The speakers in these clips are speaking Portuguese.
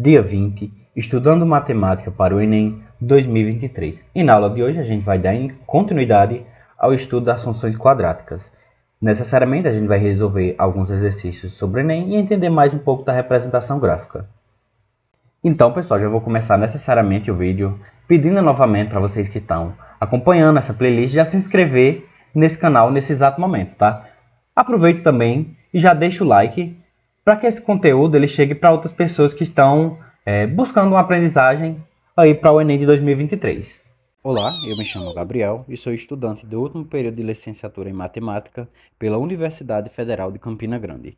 dia 20, estudando matemática para o Enem 2023. E na aula de hoje a gente vai dar continuidade ao estudo das funções quadráticas. Necessariamente a gente vai resolver alguns exercícios sobre o Enem e entender mais um pouco da representação gráfica. Então, pessoal, já vou começar necessariamente o vídeo pedindo novamente para vocês que estão acompanhando essa playlist já se inscrever nesse canal nesse exato momento, tá? Aproveite também e já deixa o like para que esse conteúdo ele chegue para outras pessoas que estão buscando uma aprendizagem aí para o Enem de 2023. Olá, eu me chamo Gabriel e sou estudante do último período de licenciatura em Matemática pela Universidade Federal de Campina Grande.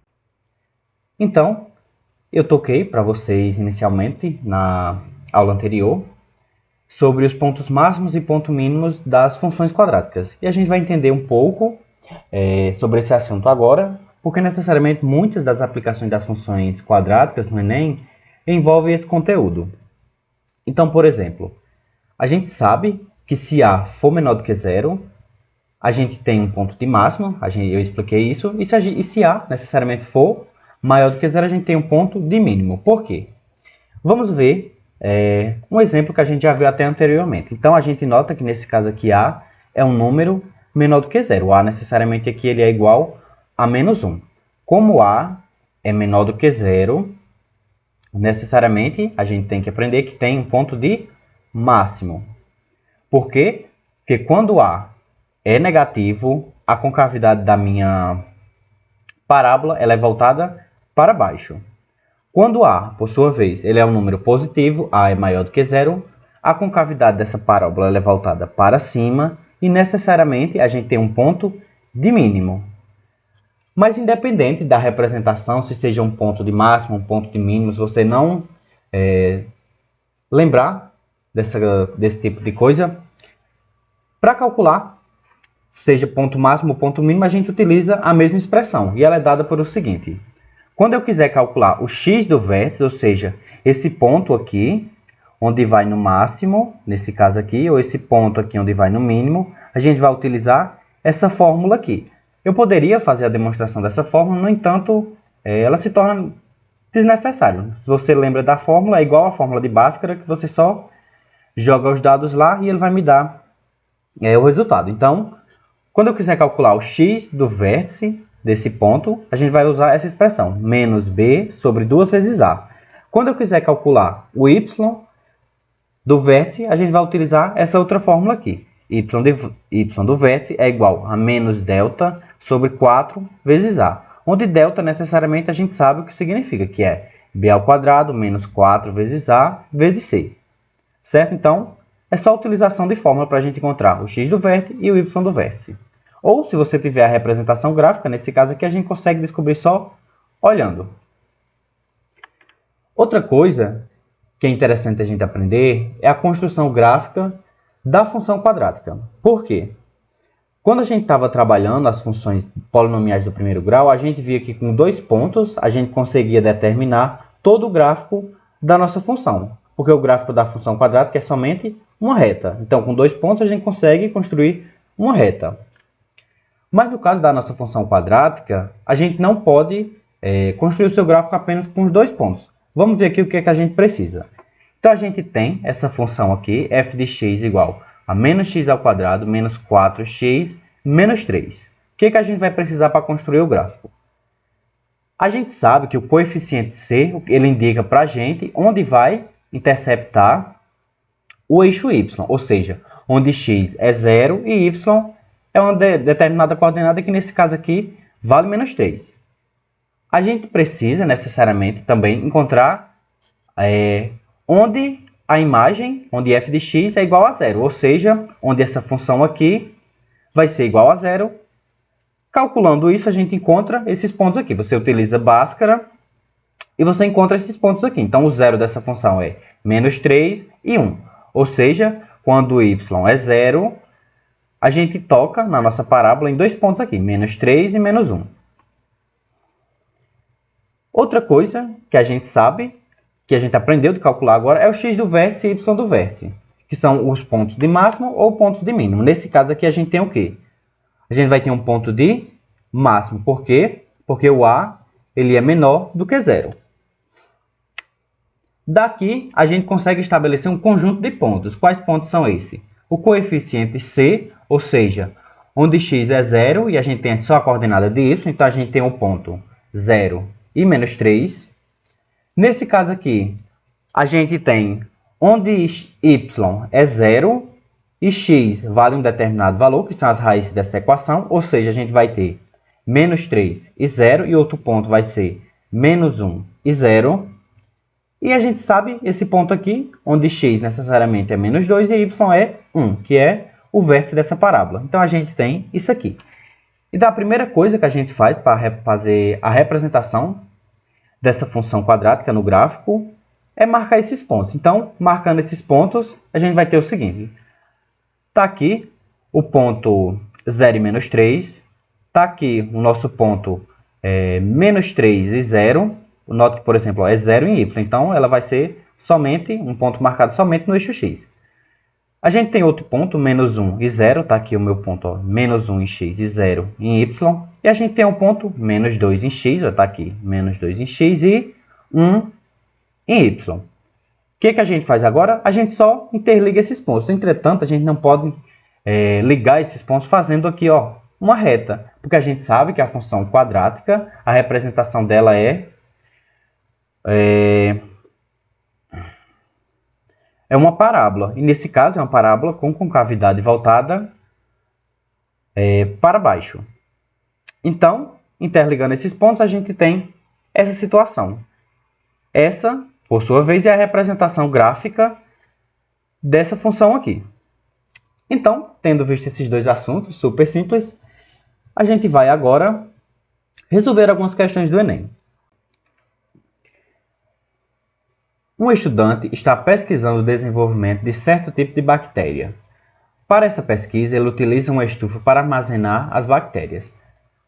Então, eu toquei para vocês inicialmente na aula anterior sobre os pontos máximos e pontos mínimos das funções quadráticas. E a gente vai entender um pouco sobre esse assunto agora, porque necessariamente muitas das aplicações das funções quadráticas no Enem envolvem esse conteúdo. Então, por exemplo, a gente sabe que se A for menor do que zero, a gente tem um ponto de máximo, eu expliquei isso, e se A necessariamente for maior do que zero, a gente tem um ponto de mínimo. Por quê? Vamos ver um exemplo que a gente já viu até anteriormente. Então, a gente nota que nesse caso aqui A é um número menor do que zero. O A necessariamente aqui ele é igual a menos 1. Como A é menor do que zero, necessariamente a gente tem que aprender que tem um ponto de máximo. Por quê? Porque quando A é negativo, a concavidade da minha parábola ela é voltada para baixo. Quando A, por sua vez, ele é um número positivo, A é maior do que zero, a concavidade dessa parábola ela é voltada para cima e necessariamente a gente tem um ponto de mínimo. Mas independente da representação, se seja um ponto de máximo, um ponto de mínimo, se você não lembrar desse tipo de coisa, para calcular, seja ponto máximo ou ponto mínimo, a gente utiliza a mesma expressão e ela é dada por o seguinte. Quando eu quiser calcular o x do vértice, ou seja, esse ponto aqui, onde vai no máximo, nesse caso aqui, ou esse ponto aqui onde vai no mínimo, a gente vai utilizar essa fórmula aqui. Eu poderia fazer a demonstração dessa fórmula, no entanto, ela se torna desnecessária. Se você lembra da fórmula, é igual à fórmula de Bhaskara, que você só joga os dados lá e ele vai me dar o resultado. Então, quando eu quiser calcular o x do vértice desse ponto, a gente vai usar essa expressão, menos b sobre 2 vezes a. Quando eu quiser calcular o y do vértice, a gente vai utilizar essa outra fórmula aqui. Y do vértice é igual a menos delta sobre 4 vezes a. Onde delta necessariamente a gente sabe o que significa, que é b ao quadrado menos 4 vezes a vezes c. Certo? Então, é só a utilização de fórmula para a gente encontrar o x do vértice e o y do vértice. Ou, se você tiver a representação gráfica, nesse caso aqui, a gente consegue descobrir só olhando. Outra coisa que é interessante a gente aprender é a construção gráfica da função quadrática. Por quê? Quando a gente estava trabalhando as funções polinomiais do primeiro grau, a gente via que com 2 pontos a gente conseguia determinar todo o gráfico da nossa função. Porque o gráfico da função quadrática é somente uma reta. Então, com 2 pontos a gente consegue construir uma reta. Mas no caso da nossa função quadrática, a gente não pode construir o seu gráfico apenas com os 2 pontos. Vamos ver aqui o que é que a gente precisa. Então, a gente tem essa função aqui, f de x igual a menos x ao quadrado menos 4x menos 3. O que é que a gente vai precisar para construir o gráfico? A gente sabe que o coeficiente c, ele indica para a gente onde vai interceptar o eixo y, ou seja, onde x é 0 e y é uma determinada coordenada que, nesse caso aqui, vale menos 3. A gente precisa, necessariamente, também encontrar onde a imagem, onde f de x é igual a 0. Ou seja, onde essa função aqui vai ser igual a 0. Calculando isso, a gente encontra esses pontos aqui. Você utiliza Bhaskara e você encontra esses pontos aqui. Então, o zero dessa função é menos 3 e 1. Ou seja, quando y é 0... a gente toca na nossa parábola em 2 pontos aqui, menos 3 e menos 1. Outra coisa que a gente sabe, que a gente aprendeu de calcular agora, é o x do vértice e y do vértice, que são os pontos de máximo ou pontos de mínimo. Nesse caso aqui a gente tem o quê? A gente vai ter um ponto de máximo. Por quê? Porque o A ele é menor do que 0. Daqui, a gente consegue estabelecer um conjunto de pontos. Quais pontos são esses? O coeficiente C, ou seja, onde x é 0 e a gente tem só a coordenada de y, então a gente tem o ponto 0 e menos 3. Nesse caso aqui, a gente tem onde y é 0 e x vale um determinado valor, que são as raízes dessa equação, ou seja, a gente vai ter menos 3 e 0, e outro ponto vai ser menos 1 e 0. E a gente sabe esse ponto aqui, onde x necessariamente é menos 2 e y é 1, que é o vértice dessa parábola. Então, a gente tem isso aqui. Então, a primeira coisa que a gente faz para fazer a representação dessa função quadrática no gráfico é marcar esses pontos. Então, marcando esses pontos, a gente vai ter o seguinte. Está aqui o ponto 0 e menos 3. Está aqui o nosso ponto menos 3 e 0. Note que, por exemplo, é 0 em y, então ela vai ser somente um ponto marcado somente no eixo x. A gente tem outro ponto, menos 1 e 0, está aqui o meu ponto, ó, menos 1 em x e 0 em y. E a gente tem um ponto, menos 2 em x, está aqui, menos 2 em x e 1 em y. O que a gente faz agora? A gente só interliga esses pontos. Entretanto, a gente não pode ligar esses pontos fazendo aqui ó, uma reta, porque a gente sabe que a função quadrática, a representação dela é uma parábola. E nesse caso é uma parábola com concavidade voltada para baixo. Então, interligando esses pontos, a gente tem essa situação. Essa, por sua vez, é a representação gráfica dessa função aqui. Então, tendo visto esses dois assuntos super simples, a gente vai agora resolver algumas questões do Enem. Um estudante está pesquisando o desenvolvimento de certo tipo de bactéria. Para essa pesquisa, ele utiliza uma estufa para armazenar as bactérias.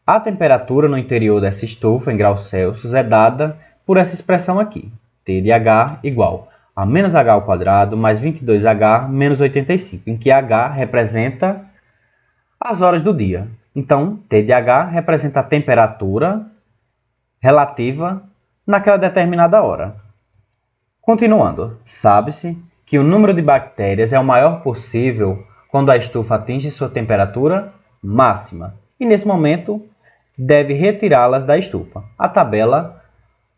A temperatura no interior dessa estufa, em graus Celsius, é dada por essa expressão aqui. T de H igual a menos H ao quadrado mais 22H menos 85, em que H representa as horas do dia. Então, T de H representa a temperatura relativa naquela determinada hora. Continuando, sabe-se que o número de bactérias é o maior possível quando a estufa atinge sua temperatura máxima. E nesse momento, deve retirá-las da estufa. A tabela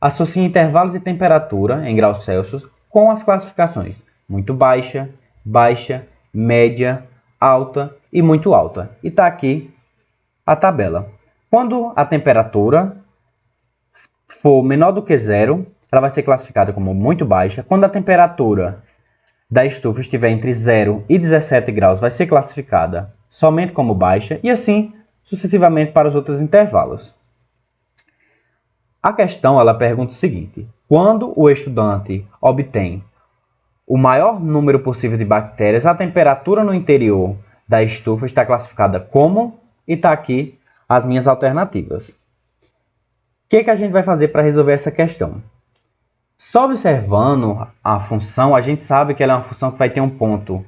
associa intervalos de temperatura em graus Celsius com as classificações muito baixa, baixa, média, alta e muito alta. E está aqui a tabela. Quando a temperatura for menor do que zero, ela vai ser classificada como muito baixa. Quando a temperatura da estufa estiver entre 0 e 17 graus, vai ser classificada somente como baixa, e assim sucessivamente para os outros intervalos. A questão ela pergunta o seguinte: quando o estudante obtém o maior número possível de bactérias, a temperatura no interior da estufa está classificada como, e está aqui as minhas alternativas. O que a gente vai fazer para resolver essa questão? Só observando a função, a gente sabe que ela é uma função que vai ter um ponto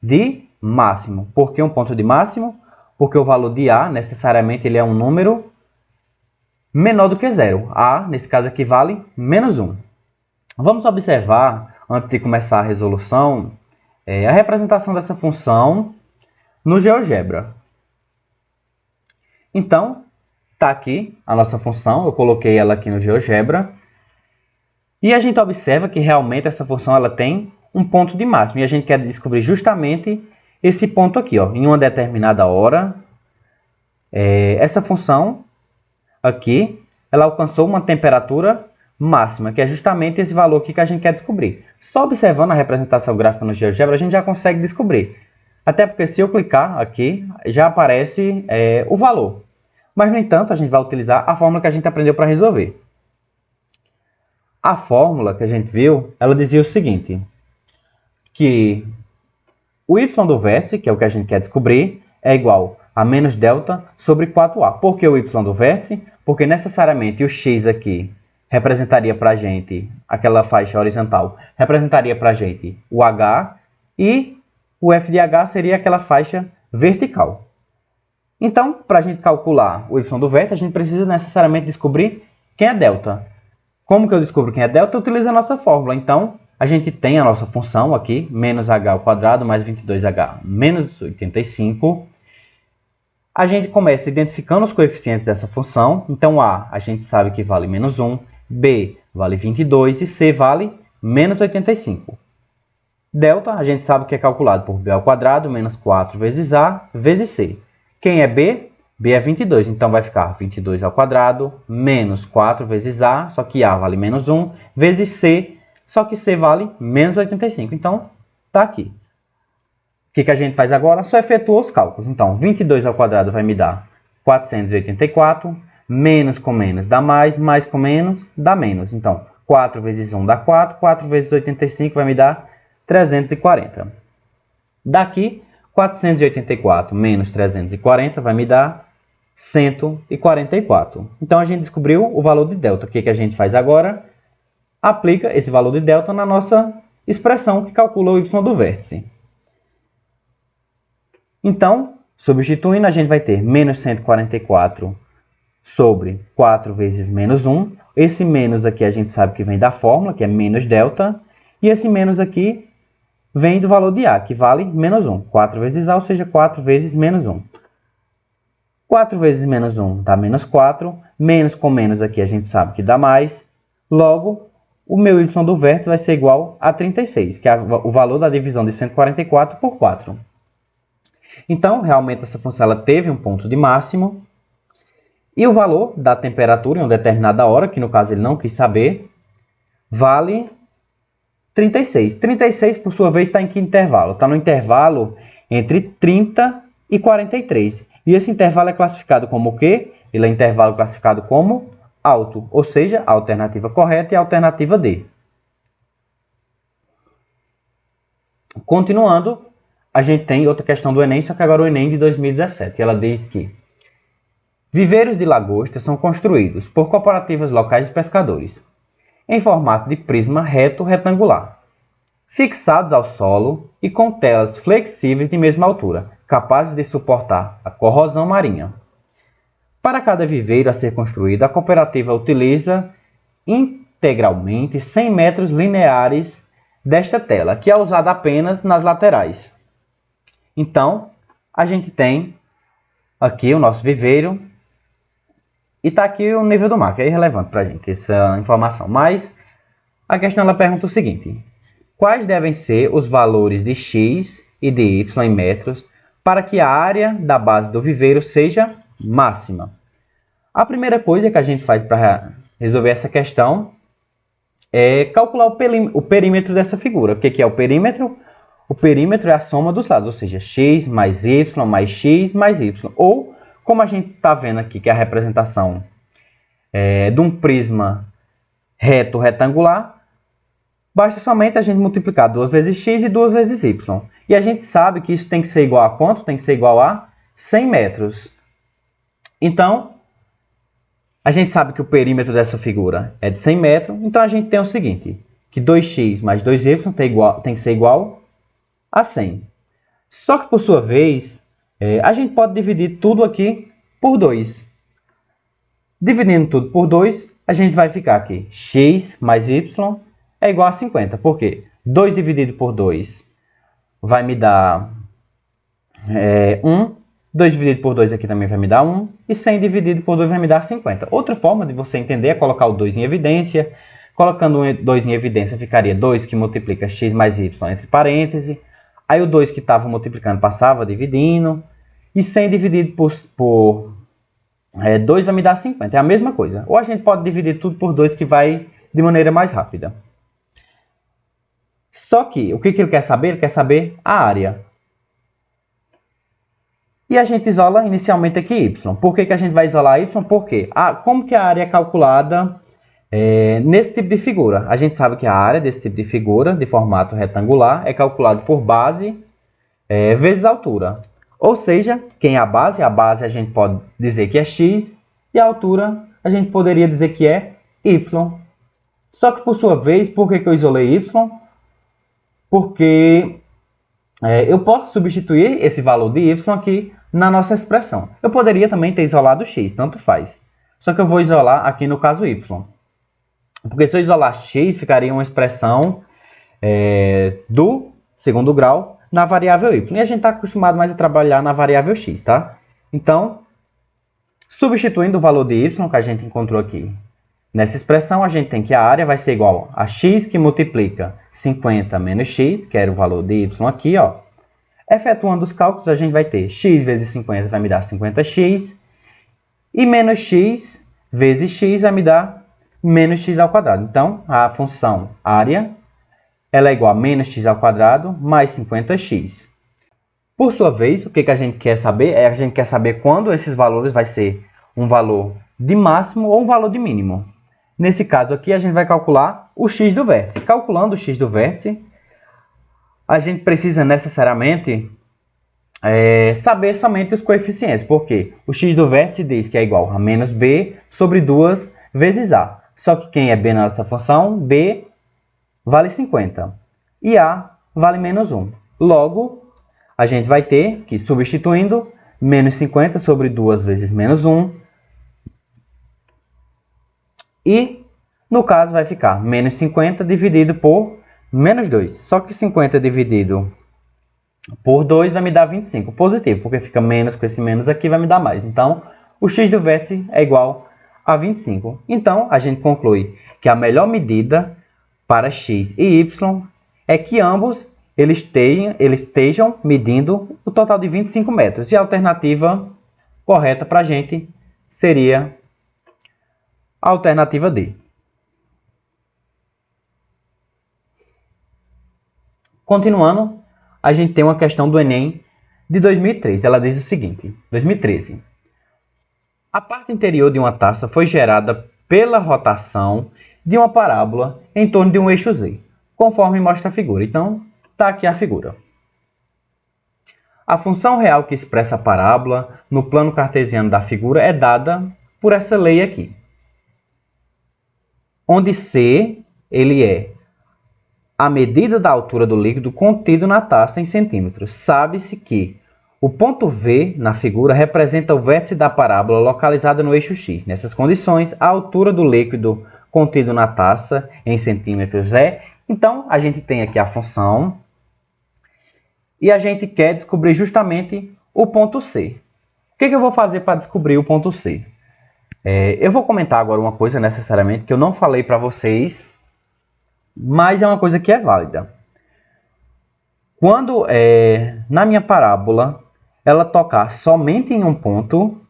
de máximo. Por que um ponto de máximo? Porque o valor de A, necessariamente, ele é um número menor do que zero. A, nesse caso aqui, vale menos 1. Vamos observar, antes de começar a resolução, a representação dessa função no GeoGebra. Então, está aqui a nossa função, eu coloquei ela aqui no GeoGebra. E a gente observa que realmente essa função ela tem um ponto de máximo. E a gente quer descobrir justamente esse ponto aqui. Ó. Em uma determinada hora, essa função aqui, ela alcançou uma temperatura máxima, que é justamente esse valor aqui que a gente quer descobrir. Só observando a representação gráfica no GeoGebra, a gente já consegue descobrir. Até porque se eu clicar aqui, já aparece o valor. Mas, no entanto, a gente vai utilizar a fórmula que a gente aprendeu para resolver. A fórmula que a gente viu, ela dizia o seguinte, que o y do vértice, que é o que a gente quer descobrir, é igual a menos delta sobre 4a. Por que o y do vértice? Porque necessariamente o x aqui representaria para a gente, aquela faixa horizontal, representaria para a gente o h, e o f de h seria aquela faixa vertical. Então, para a gente calcular o y do vértice, a gente precisa necessariamente descobrir quem é delta. Como que eu descubro quem é delta? Eu utilizo a nossa fórmula. Então, a gente tem a nossa função aqui, menos h ao quadrado mais 22h menos 85. A gente começa identificando os coeficientes dessa função. Então, a gente sabe que vale menos 1, b vale 22 e c vale menos 85. Delta, a gente sabe que é calculado por b ao quadrado menos 4 vezes a vezes c. Quem é b? B é 22, então vai ficar 22 ao quadrado menos 4 vezes a, só que a vale menos 1, vezes c, só que c vale menos 85. Então, tá aqui. O que a gente faz agora? Só efetua os cálculos. Então, 22 ao quadrado vai me dar 484, menos com menos dá mais com menos dá menos. Então, 4 vezes 1 dá 4, 4 vezes 85 vai me dar 340. Daqui, 484 menos 340 vai me dar 144. Então, a gente descobriu o valor de delta. O que a gente faz agora? Aplica esse valor de delta na nossa expressão que calcula o y do vértice. Então, substituindo, a gente vai ter menos 144 sobre 4 vezes menos 1. Esse menos aqui a gente sabe que vem da fórmula, que é menos delta. E esse menos aqui vem do valor de a, que vale menos 1. 4 vezes a, ou seja, 4 vezes menos 1. 4 vezes menos 1 dá menos 4. Menos com menos aqui a gente sabe que dá mais. Logo, o meu y do vértice vai ser igual a 36, que é o valor da divisão de 144 por 4. Então, realmente, essa função ela teve um ponto de máximo. E o valor da temperatura em uma determinada hora, que no caso ele não quis saber, vale 36. 36, por sua vez, está em que intervalo? Está no intervalo entre 30 e 43. E esse intervalo é classificado como o quê? Ele é intervalo classificado como alto, ou seja, a alternativa correta é a alternativa D. Continuando, a gente tem outra questão do Enem, só que agora o Enem de 2017. Ela diz que viveiros de lagosta são construídos por cooperativas locais de pescadores, em formato de prisma reto retangular, fixados ao solo e com telas flexíveis de mesma altura, capazes de suportar a corrosão marinha. Para cada viveiro a ser construído, a cooperativa utiliza integralmente 100 metros lineares desta tela, que é usada apenas nas laterais. Então, a gente tem aqui o nosso viveiro e está aqui o nível do mar, que é irrelevante para a gente essa informação. Mas a questão ela pergunta o seguinte: quais devem ser os valores de x e de y em metros para que a área da base do viveiro seja máxima? A primeira coisa que a gente faz para resolver essa questão é calcular o perímetro dessa figura. O que é o perímetro? O perímetro é a soma dos lados, ou seja, x mais y mais x mais y. Ou, como a gente está vendo aqui, que é a representação de um prisma reto retangular, basta somente a gente multiplicar 2 vezes x e 2 vezes y. E a gente sabe que isso tem que ser igual a quanto? Tem que ser igual a 100 metros. Então, a gente sabe que o perímetro dessa figura é de 100 metros. Então, a gente tem o seguinte, que 2x mais 2y tem que ser igual a 100. Só que, por sua vez, a gente pode dividir tudo aqui por 2. Dividindo tudo por 2, a gente vai ficar aqui. X mais y é igual a 50. Por quê? 2 dividido por 2 vai me dar 1. 2 dividido por 2 aqui também vai me dar 1. E 100 dividido por 2 vai me dar 50. Outra forma de você entender é colocar o 2 em evidência. Colocando o 2 em evidência, ficaria 2 que multiplica x mais y entre parênteses. Aí o 2 que estava multiplicando passava dividindo. E 100 dividido por 2 vai me dar 50. É a mesma coisa. Ou a gente pode dividir tudo por 2 que vai de maneira mais rápida. Só que, o que ele quer saber? Ele quer saber a área. E a gente isola inicialmente aqui y. Por que a gente vai isolar y? Porque como que a área é calculada nesse tipo de figura? A gente sabe que a área desse tipo de figura, de formato retangular, é calculada por base vezes altura. Ou seja, quem é a base? A base a gente pode dizer que é x e a altura a gente poderia dizer que é y. Só que, por sua vez, por que eu isolei y? Porque eu posso substituir esse valor de y aqui na nossa expressão. Eu poderia também ter isolado x, tanto faz. Só que eu vou isolar aqui no caso y. Porque se eu isolar x, ficaria uma expressão do segundo grau na variável y. E a gente está acostumado mais a trabalhar na variável x, tá? Então, substituindo o valor de y que a gente encontrou aqui nessa expressão, a gente tem que a área vai ser igual a x que multiplica 50 menos x, que era o valor de y aqui, ó. Efetuando os cálculos, a gente vai ter x vezes 50 vai me dar 50x, e menos x vezes x vai me dar menos x ao quadrado. Então, a função área ela é igual a menos x ao quadrado mais 50x. Por sua vez, o que a gente quer saber? A gente quer saber quando esses valores vai ser um valor de máximo ou um valor de mínimo. Nesse caso aqui, a gente vai calcular o x do vértice. Calculando o x do vértice, a gente precisa necessariamente saber somente os coeficientes. Porque o x do vértice diz que é igual a menos b sobre 2 vezes a. Só que quem é b na nossa função? B vale 50 e a vale menos 1. Logo, a gente vai ter que, substituindo, menos 50 sobre 2 vezes menos 1. E, no caso, vai ficar menos 50 dividido por menos 2. Só que 50 dividido por 2 vai me dar 25. Positivo, porque fica menos com esse menos aqui, vai me dar mais. Então, o x do vértice é igual a 25. Então, a gente conclui que a melhor medida para x e y é que ambos eles estejam medindo o total de 25 metros. E a alternativa correta para a gente seria a alternativa D. Continuando, a gente tem uma questão do Enem de 2013. Ela diz o seguinte, 2013. A parte interior de uma taça foi gerada pela rotação de uma parábola em torno de um eixo Z, conforme mostra a figura. Então, está aqui a figura. A função real que expressa a parábola no plano cartesiano da figura é dada por essa lei aqui, onde C ele é a medida da altura do líquido contido na taça em centímetros. Sabe-se que o ponto V na figura representa o vértice da parábola localizada no eixo X. Nessas condições, a altura do líquido contido na taça em centímetros é... Então, a gente tem aqui a função e a gente quer descobrir justamente o ponto C. O que eu vou fazer para descobrir o ponto C? Eu vou comentar agora uma coisa necessariamente que eu não falei para vocês, mas é uma coisa que é válida. Quando na minha parábola ela tocar somente em um ponto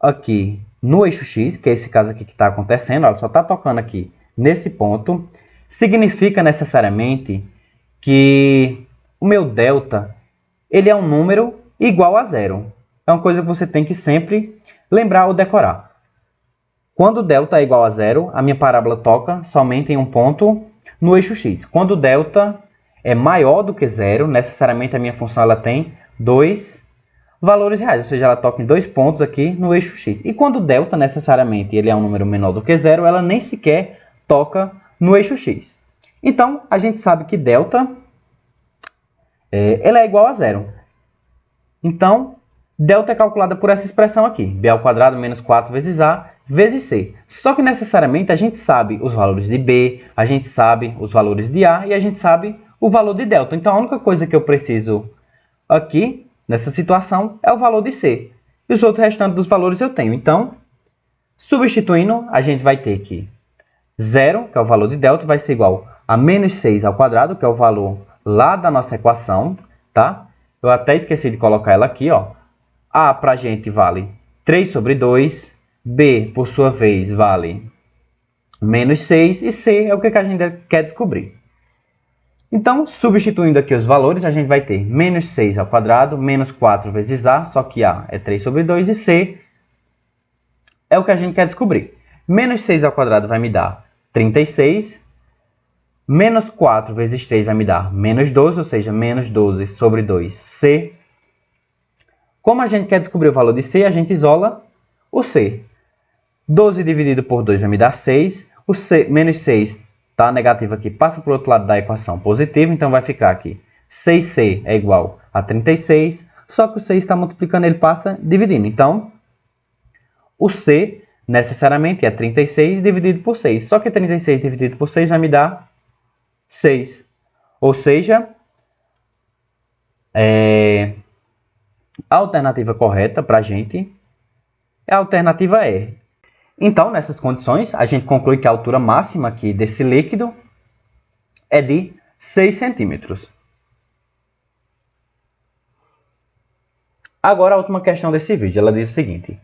aqui no eixo X, que é esse caso aqui que está acontecendo, ela só está tocando aqui nesse ponto, significa necessariamente que o meu delta ele é um número igual a zero. É uma coisa que você tem que sempre lembrar ou decorar. Quando o delta é igual a zero, a minha parábola toca somente em um ponto no eixo X. Quando o delta é maior do que zero, necessariamente a minha função ela tem dois valores reais, ou seja, ela toca em 2 pontos aqui no eixo X. E quando o delta necessariamente ele é um número menor do que zero, ela nem sequer toca no eixo X. Então, a gente sabe que delta ela é igual a zero. Então, delta é calculada por essa expressão aqui, b ao quadrado menos 4 vezes a vezes c. Só que necessariamente a gente sabe os valores de b, a gente sabe os valores de a e a gente sabe o valor de delta. Então, a única coisa que eu preciso aqui, nessa situação, é o valor de c. E os outros restantes dos valores eu tenho. Então, substituindo, a gente vai ter que 0, que é o valor de delta, vai ser igual a menos 6 ao quadrado, que é o valor lá da nossa equação, tá? Eu até esqueci de colocar ela aqui, ó. A para a gente vale 3 sobre 2, b, por sua vez, vale menos 6, e c é o que a gente quer descobrir. Então, substituindo aqui os valores, a gente vai ter menos 6 ao quadrado, menos 4 vezes a, só que a é 3 sobre 2, e c é o que a gente quer descobrir. Menos 6 ao quadrado vai me dar 36, menos 4 vezes 3 vai me dar menos 12, ou seja, menos 12 sobre 2c. Como a gente quer descobrir o valor de c, a gente isola o c. 12 dividido por 2 vai me dar 6, o c, menos 6 está negativo aqui, passa para o outro lado da equação positivo, então vai ficar aqui 6c é igual a 36, só que o 6 está multiplicando, ele passa dividindo. Então, o c necessariamente é 36 dividido por 6. Só que 36 dividido por 6 vai me dar 6. Ou seja, a alternativa correta para a gente é a alternativa E. Então, nessas condições, a gente conclui que a altura máxima aqui desse líquido é de 6 centímetros. Agora, a última questão desse vídeo, ela diz o seguinte.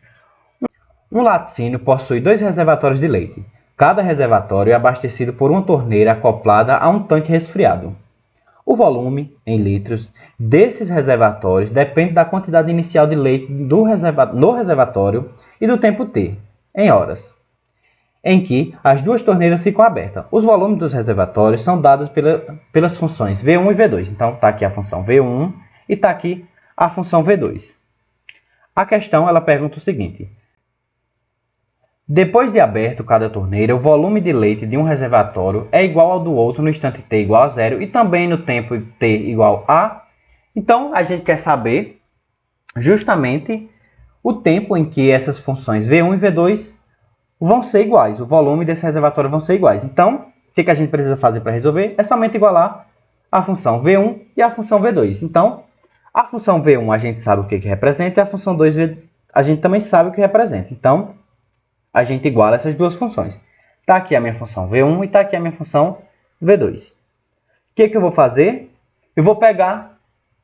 Um laticínio possui 2 reservatórios de leite. Cada reservatório é abastecido por uma torneira acoplada a um tanque resfriado. O volume, em litros, desses reservatórios depende da quantidade inicial de leite no reservatório e do tempo T, em horas, em que as duas torneiras ficam abertas. Os volumes dos reservatórios são dados pelas funções V1 e V2. Então, está aqui a função V1 e está aqui a função V2. A questão ela pergunta o seguinte. Depois de aberto cada torneira, o volume de leite de um reservatório é igual ao do outro no instante t igual a 0 e também no tempo t igual a. Então, a gente quer saber justamente o tempo em que essas funções V1 e V2 vão ser iguais. O volume desse reservatório vão ser iguais. Então, o que a gente precisa fazer para resolver? É somente igualar a função V1 e a função V2. Então, a função V1 a gente sabe o que representa e a função 2 a gente também sabe o que representa. Então, a gente iguala essas duas funções. Está aqui a minha função V1 e está aqui a minha função V2. O que eu vou fazer? Eu vou pegar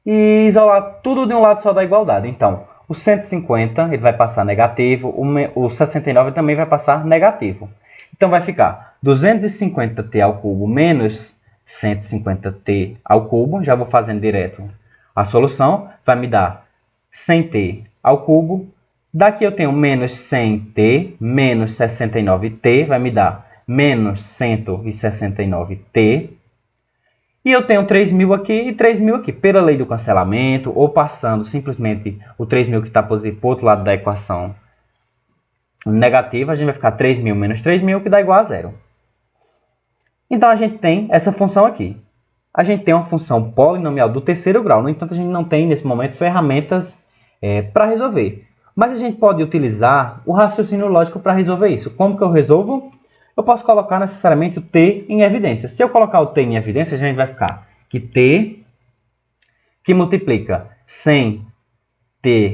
e isolar tudo de um lado só da igualdade. Então, o 150 ele vai passar negativo, o 69 também vai passar negativo. Então, vai ficar 250t ao cubo menos 150t ao cubo. Já vou fazendo direto a solução. Vai me dar 100t ao cubo. Daqui eu tenho menos 100t, menos 69t, vai me dar menos 169t. E eu tenho 3.000 aqui e 3.000 aqui. Pela lei do cancelamento, ou passando simplesmente o 3.000 que está positivo para o outro lado da equação negativa, a gente vai ficar 3.000 menos 3.000, que dá igual a 0. Então, a gente tem essa função aqui. A gente tem uma função polinomial do terceiro grau. No entanto, a gente não tem, nesse momento, ferramentas para resolver. Mas a gente pode utilizar o raciocínio lógico para resolver isso. Como que eu resolvo? Eu posso colocar necessariamente o t em evidência. Se eu colocar o t em evidência, a gente vai ficar que t que multiplica 100t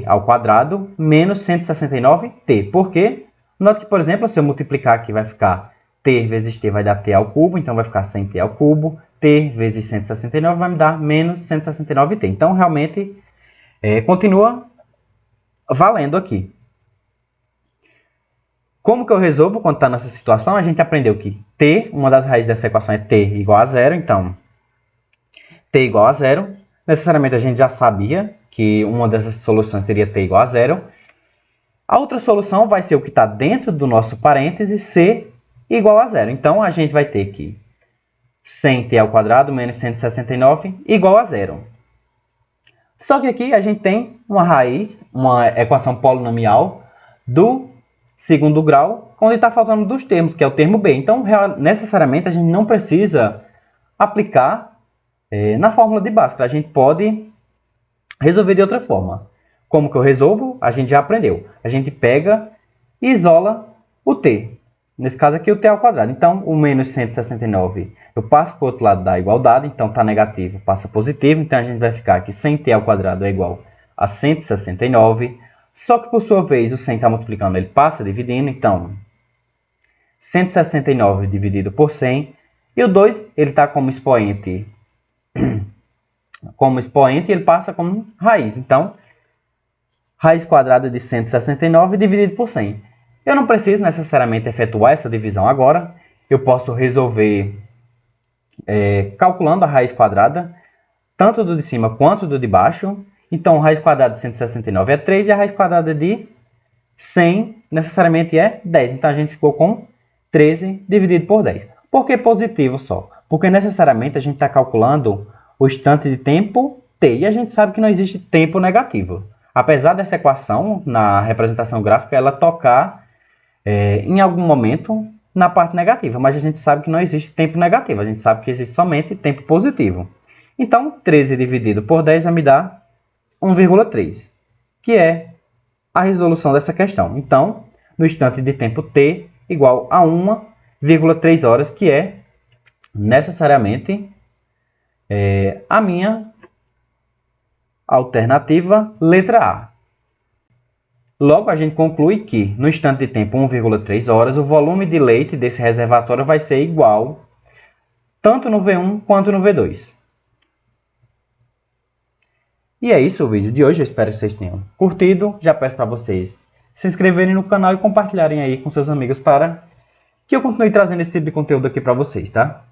ao quadrado menos 169t. Por quê? Note que, por exemplo, se eu multiplicar aqui, vai ficar t vezes t vai dar t ao cubo, então vai ficar 100t ao cubo. T vezes 169 vai me dar menos 169t. Então, realmente, continua valendo aqui. Como que eu resolvo quando está nessa situação? A gente aprendeu que t, uma das raízes dessa equação é t igual a 0, então t igual a 0. Necessariamente a gente já sabia que uma dessas soluções teria t igual a 0. A outra solução vai ser o que está dentro do nosso parêntese, c igual a 0. Então a gente vai ter que 100t ao quadrado menos 169 igual a 0. Só que aqui a gente tem uma raiz, uma equação polinomial do segundo grau, onde está faltando dos termos, que é o termo b. Então, necessariamente, a gente não precisa aplicar na fórmula de Bhaskara. A gente pode resolver de outra forma. Como que eu resolvo? A gente já aprendeu. A gente pega e isola o t. Nesse caso aqui, o t ao quadrado. Então, o menos 169 eu passo para o outro lado da igualdade. Então, está negativo, passa positivo. Então, a gente vai ficar que 100t ao quadrado é igual a 169. Só que, por sua vez, o 100 está multiplicando, ele passa dividindo. Então, 169 dividido por 100. E o 2, ele está como expoente. Ele passa como raiz. Então, raiz quadrada de 169 dividido por 100. Eu não preciso necessariamente efetuar essa divisão agora. Eu posso resolver calculando a raiz quadrada, tanto do de cima quanto do de baixo. Então, raiz quadrada de 169 é 3 e a raiz quadrada de 100 necessariamente é 10. Então, a gente ficou com 13 dividido por 10. Por que positivo só? Porque necessariamente a gente está calculando o instante de tempo t. E a gente sabe que não existe tempo negativo. Apesar dessa equação, na representação gráfica, ela tocar em algum momento na parte negativa. Mas a gente sabe que não existe tempo negativo. A gente sabe que existe somente tempo positivo. Então, 13 dividido por 10 vai me dar 1,3, que é a resolução dessa questão. Então, no instante de tempo t igual a 1,3 horas, que é necessariamente a minha alternativa letra A. Logo, a gente conclui que, no instante de tempo 1,3 horas, o volume de leite desse reservatório vai ser igual tanto no V1 quanto no V2. E é isso o vídeo de hoje, eu espero que vocês tenham curtido. Já peço para vocês se inscreverem no canal e compartilharem aí com seus amigos para que eu continue trazendo esse tipo de conteúdo aqui para vocês, tá?